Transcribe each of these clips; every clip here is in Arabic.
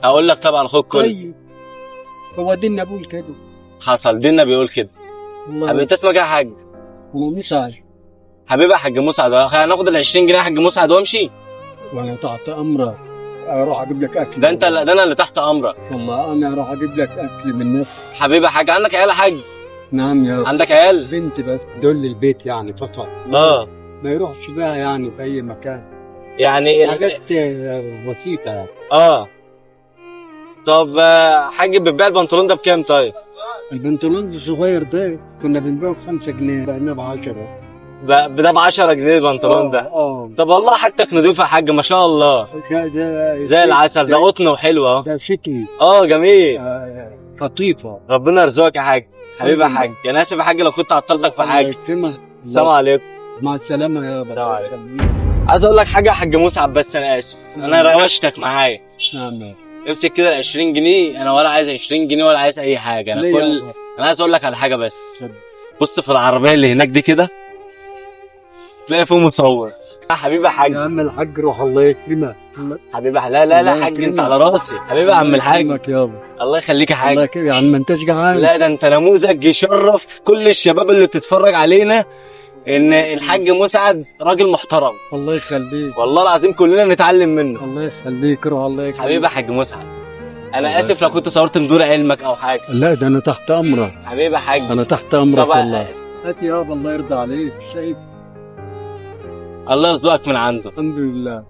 اقول لك طبعا خد كل. طيب هو ديننا بيقول كده. حصل ديننا بيقول كده. حبيبي انت اسمك ايه يا حاج؟ انا مساعد. حبيبي يا حاج مسعد، خلينا ناخد ال 20 جنيه يا حاج مسعد وامشي. وانا تحت امرك، اروح اجيب لك اكل. ده انت ده انا اللي تحت امرك. والله انا اروح اجيب لك اكل من نفسي. حبيبي يا حاج، عندك عيال يا حاج؟ نعم يا عندك عيال؟ بنت بس دول البيت يعني فقط. اه ما يروحش بقى يعني في اي مكان. يعني حاجات بسيطه يعني. اه طب حاج بتبيع البنطلون ده بكام طيب؟ البنطلون الصغير ده كنا بنبيعه ب5 جنيه، بقينا ب10. ده ب 10 جنيه البنطلون ده. طب والله حاجتك نضيفه يا حاج ما شاء الله. ده زي العسل، ده قطن وحلو اهو. ده شتوي. جميل. قطيفه. ربنا يرزقك يا حاج. حبيبي يا حاج، انا اسف يا حاج لو كنت عطلتك في حاجه. السلام عليكم. مع السلامه يا السلام عليكم. عايز اقول لك حاجه يا حاج مسعد، بس انا اسف انا روشتك معايا. نعم. امسك كده ال 20 جنيه، انا ولا عايز 20 جنيه ولا عايز اي حاجه. انا عايز اقول لك على حاجه بس. بص في العربيه اللي هناك دي كده تلاقي فيه مصور. يا حبيبي يا حاج. يا عم الحاج روح الله يكرمك. حبيبي لا حاج انت على راسي. حبيبي يا عم الحاج. الله يخليك يا حاج. الله يكرمك يا عم، ما انتش جعان. لا ده انت نموذج يشرف كل الشباب اللي بتتفرج علينا، ان الحاج مسعد راجل محترم. الله يخليك. والله العظيم كلنا نتعلم منه. الله يخليك، روح الله يكرمك. حبيبي يا حاج مسعد، انا اسف لو كنت صورت من دون علمك او حاجه. لا ده انا تحت امرك. حبيبي يا حاج انا تحت امرك طبعا. والله. هات يابا الله يرضى عليك. شايف؟ الله يرزقك من عنده. الحمد لله.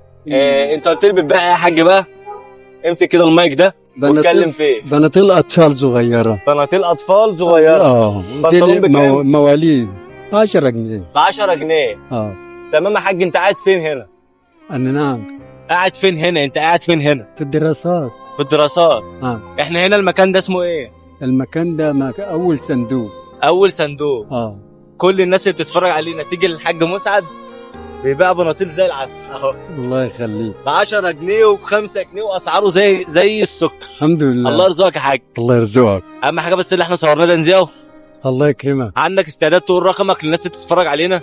انت قلت لي بتبيع ايه يا حاج بقى؟ امسك كده المايك ده واتكلم فيه. بناطيل اطفال صغيره. بناطيل اطفال صغيره. بنطلون بكام؟ مواليد ب 10 جنيه. ب 10 جنيه. تمام يا حاج، انت قاعد فين هنا؟ انا نعم. قاعد فين هنا؟ انت قاعد فين هنا؟ في الدراسات. في الدراسات. احنا هنا المكان ده اسمه ايه؟ المكان ده اول صندوق. اول صندوق. كل الناس اللي بتتفرج علينا تيجي للحاج مسعد بيبيع بناطيل زي العسل اهو. الله يخليك. ب 10 جنيه وب5 جنيه واسعاره زي السكر. الحمد لله. الله يرزقك يا حاج. الله يرزقك. اهم حاجه بس اللي احنا صورناه ده نذيعه. الله يكرمك. عندك استعداد تقول رقمك للناس اللي بتتفرج علينا؟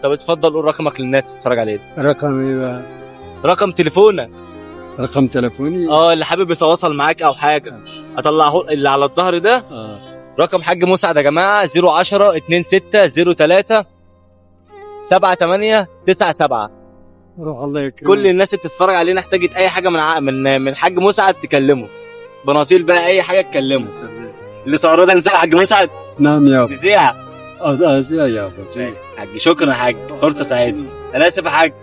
طب اتفضل قول رقمك للناس اللي بتتفرج علينا. رقم ايه بقى؟ رقم تليفونك. رقم تليفوني؟ اللي حابب يتواصل معاك او حاجه اطلعه اللي على الظهر ده. رقم حاج مسعد يا جماعه 010 26 03 7897. روح الله يكرمك. كل الناس اللي بتتفرج علينا احتاجت اي حاجه من حاج مسعد تكلمه. بناطيل بقى اي حاجه تكلمه. اللي صورنا ده نذيع حاج مسعد. نعم يابا. نذيع. نذيع يابا. حاج شكرا يا حاج، فرصه سعيده. انا اسف يا حاج.